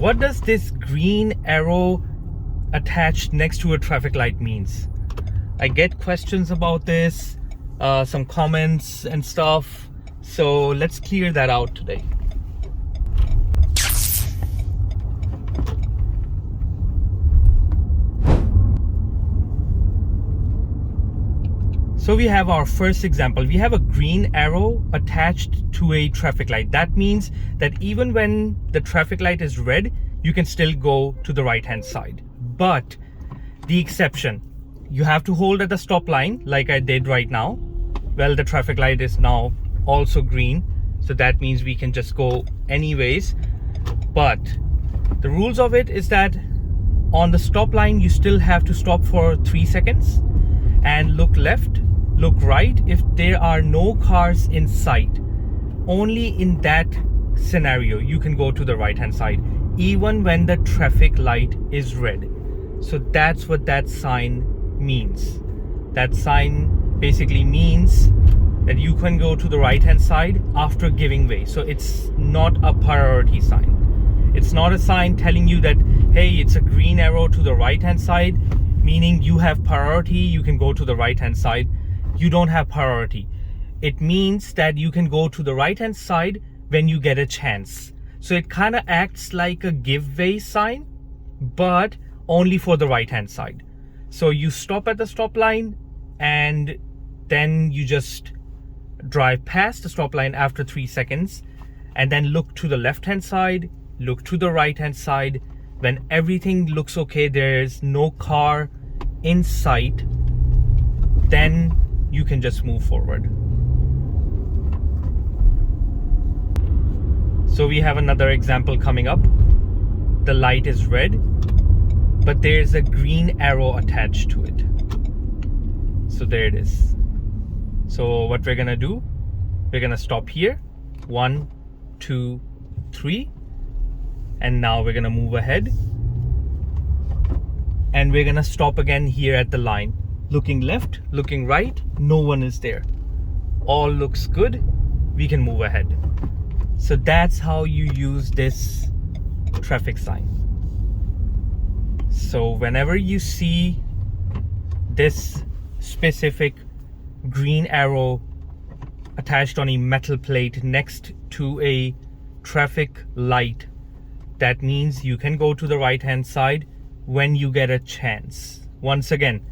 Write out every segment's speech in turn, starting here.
What does this green arrow attached next to a traffic light means? I get questions about this, some comments and stuff. So let's clear that out today. So we have our first example. We have a green arrow attached to a traffic light. That means that even when the traffic light is red, you can still go to the right hand side. But the exception, you have to hold at the stop line like I did right now. Well, the traffic light is now also green. So that means we can just go anyways. But the rules of it is that on the stop line, you still have to stop for 3 seconds and look left. Look right if there are no cars in sight. Only in that scenario you can go to the right hand side, even when the traffic light is red. So that's what that sign means. That sign basically means that you can go to the right hand side after giving way. So it's not a priority sign. It's not a sign telling you that, hey, it's a green arrow to the right hand side, meaning you have priority, you can go to the right hand side. You don't have priority. It means that you can go to the right hand side when you get a chance. So it kind of acts like a give way sign, but only for the right hand side. So you stop at the stop line and then you just drive past the stop line after 3 seconds and then look to the left hand side, look to the right hand side. When everything looks okay, there's no car in sight, then you can just move forward. So we have another example coming up. The light is red, but there's a green arrow attached to it. So there it is. So what we're gonna do, we're gonna stop here. 1, 2, 3. And now we're gonna move ahead. And we're gonna stop again here at the line. Looking left, looking right, no one is there. All looks good, we can move ahead. So that's how you use this traffic sign. So whenever you see this specific green arrow attached on a metal plate next to a traffic light, that means you can go to the right hand side when you get a chance. Once again,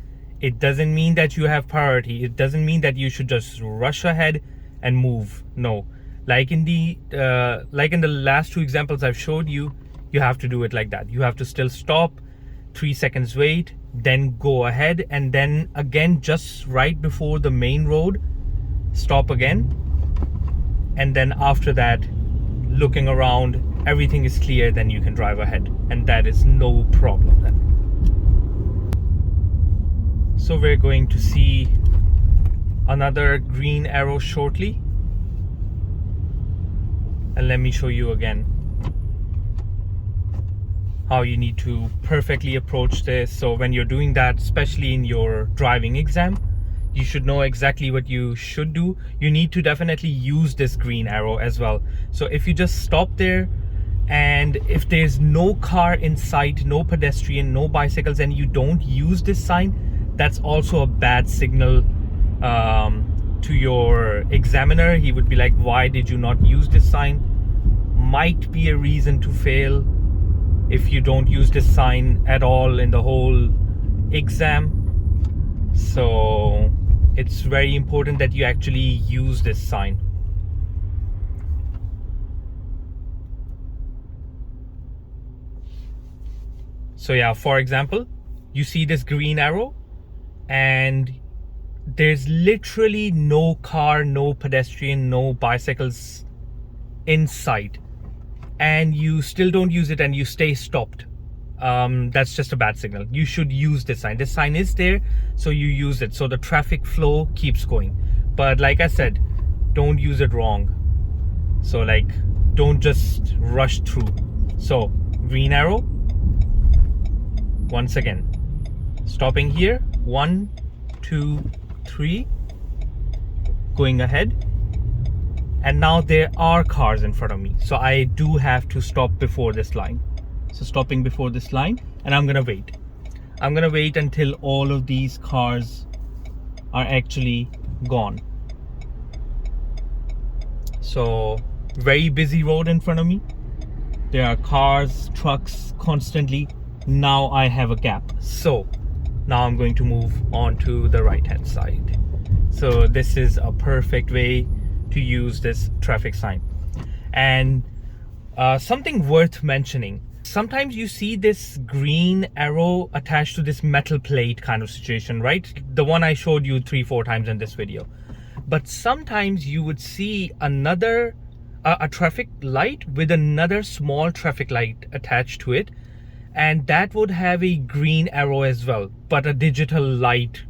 it doesn't mean that you have priority. It doesn't mean that you should just rush ahead and move. No, like in the last 2 examples I've showed you, you have to do it like that. You have to still stop, 3 seconds wait, then go ahead, and then again just right before the main road, stop again, and then after that, looking around, everything is clear, then you can drive ahead, and that is no problem then. So we're going to see another green arrow shortly. And let me show you again how you need to perfectly approach this. So when you're doing that, especially in your driving exam, you should know exactly what you should do. You need to definitely use this green arrow as well. So if you just stop there, and if there's no car in sight, no pedestrian, no bicycles, and you don't use this sign, that's also a bad signal to your examiner. He would be like, why did you not use this sign? Might be a reason to fail if you don't use this sign at all in the whole exam. So it's very important that you actually use this sign. So yeah, for example, you see this green arrow and there's literally no car, no pedestrian, no bicycles in sight, and you still don't use it and you stay stopped. That's just a bad signal. You should use this sign. This sign is there, so you use it so the traffic flow keeps going. But like I said, don't use it wrong. So like, don't just rush through. So green arrow, once again, stopping here, 1, 2, 3, going ahead, and now there are cars in front of me, so I do have to stop before this line. So stopping before this line, and I'm gonna wait. I'm gonna wait until all of these cars are actually gone. So very busy road in front of me. There are cars, trucks constantly. Now I have a gap. So now I'm going to move on to the right hand side. So this is a perfect way to use this traffic sign. And something worth mentioning, sometimes you see this green arrow attached to this metal plate kind of situation, right? The one I showed you 3-4 times in this video. But sometimes you would see another a traffic light with another small traffic light attached to it, and that would have a green arrow as well, but a digital light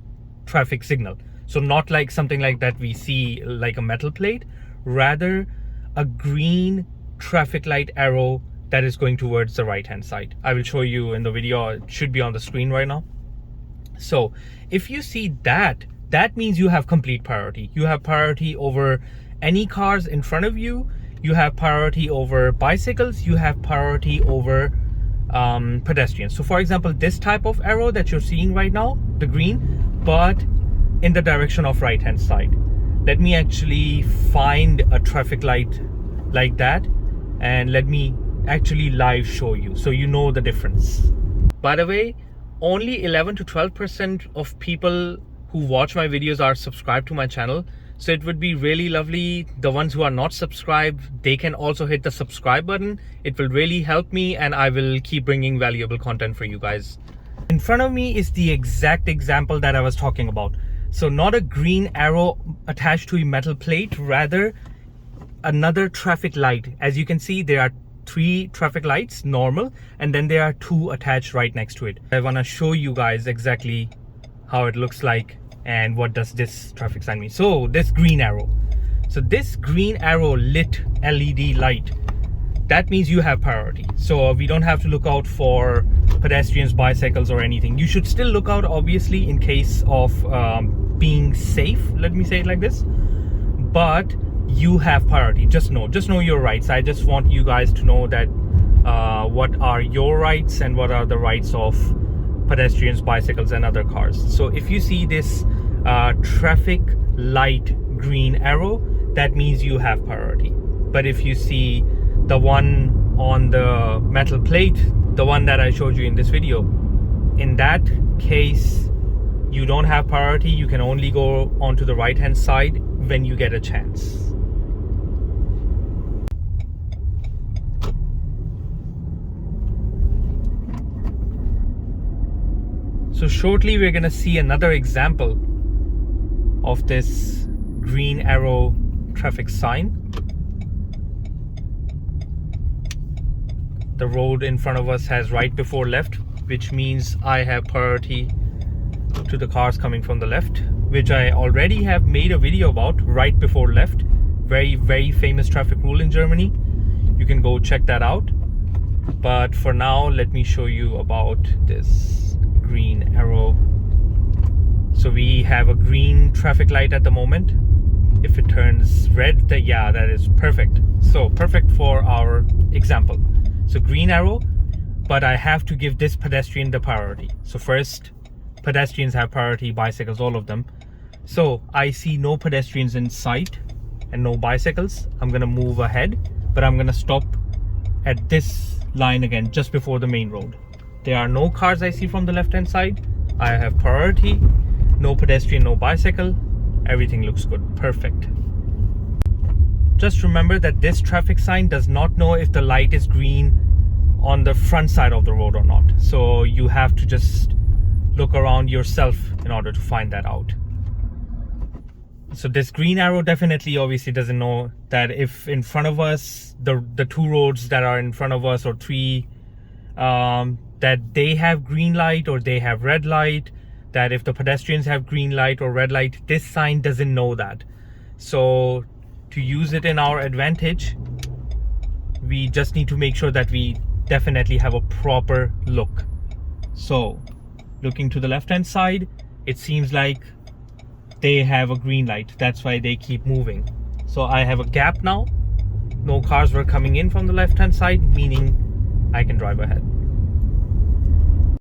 traffic signal. So not like something like that we see like a metal plate, rather a green traffic light arrow that is going towards the right hand side. I will show you in the video. It should be on the screen right now. So if you see that, that means you have complete priority. You have priority over any cars in front of you. You have priority over bicycles. You have priority over pedestrians. So for example, this type of arrow that you're seeing right now, the green, but in the direction of right hand side. Let me actually find a traffic light like that, and let me actually live show you so you know the difference. By the way, only 11 to 12% of people who watch my videos are subscribed to my channel. So it would be really lovely, the ones who are not subscribed, they can also hit the subscribe button. It will really help me, and I will keep bringing valuable content for you guys. In front of me is the exact example that I was talking about. So not a green arrow attached to a metal plate, rather another traffic light. As you can see, there are 3 traffic lights, normal, and then there are 2 attached right next to it. I want to show you guys exactly how it looks like and what does this traffic sign mean. So this green arrow, so this green arrow lit LED light, that means you have priority. So we don't have to look out for pedestrians, bicycles or anything. You should still look out, obviously, in case of being safe, let me say it like this, but you have priority. Just know your rights. I just want you guys to know that what are your rights and what are the rights of pedestrians, bicycles and other cars. So if you see this traffic light green arrow, that means you have priority. But if you see the one on the metal plate, the one that I showed you in this video, in that case you don't have priority. You can only go onto the right hand side when you get a chance. So shortly we're gonna see another example of this green arrow traffic sign. The road in front of us has right before left, which means I have priority to the cars coming from the left, which I already have made a video about, right before left. Very famous traffic rule in Germany. You can go check that out. But for now, let me show you about this green arrow. So we have a green traffic light at the moment. If it turns red, that is perfect. So perfect for our example. So green arrow, but I have to give this pedestrian the priority. So first, pedestrians have priority, bicycles, all of them. So I see no pedestrians in sight and no bicycles. I'm gonna move ahead, but I'm gonna stop at this line again, just before the main road. There are no cars I see from the left hand side. I have priority, no pedestrian, no bicycle. Everything looks good, perfect. Just remember that this traffic sign does not know if the light is green on the front side of the road or not. So you have to just look around yourself in order to find that out. So this green arrow definitely obviously doesn't know that if in front of us, the 2 roads that are in front of us, or 3, that they have green light or they have red light, that if the pedestrians have green light or red light. This sign doesn't know that. So to use it in our advantage, we just need to make sure that we definitely have a proper look. So looking to the left hand side, it seems like they have a green light. That's why they keep moving. So I have a gap now. No cars were coming in from the left hand side, meaning I can drive ahead.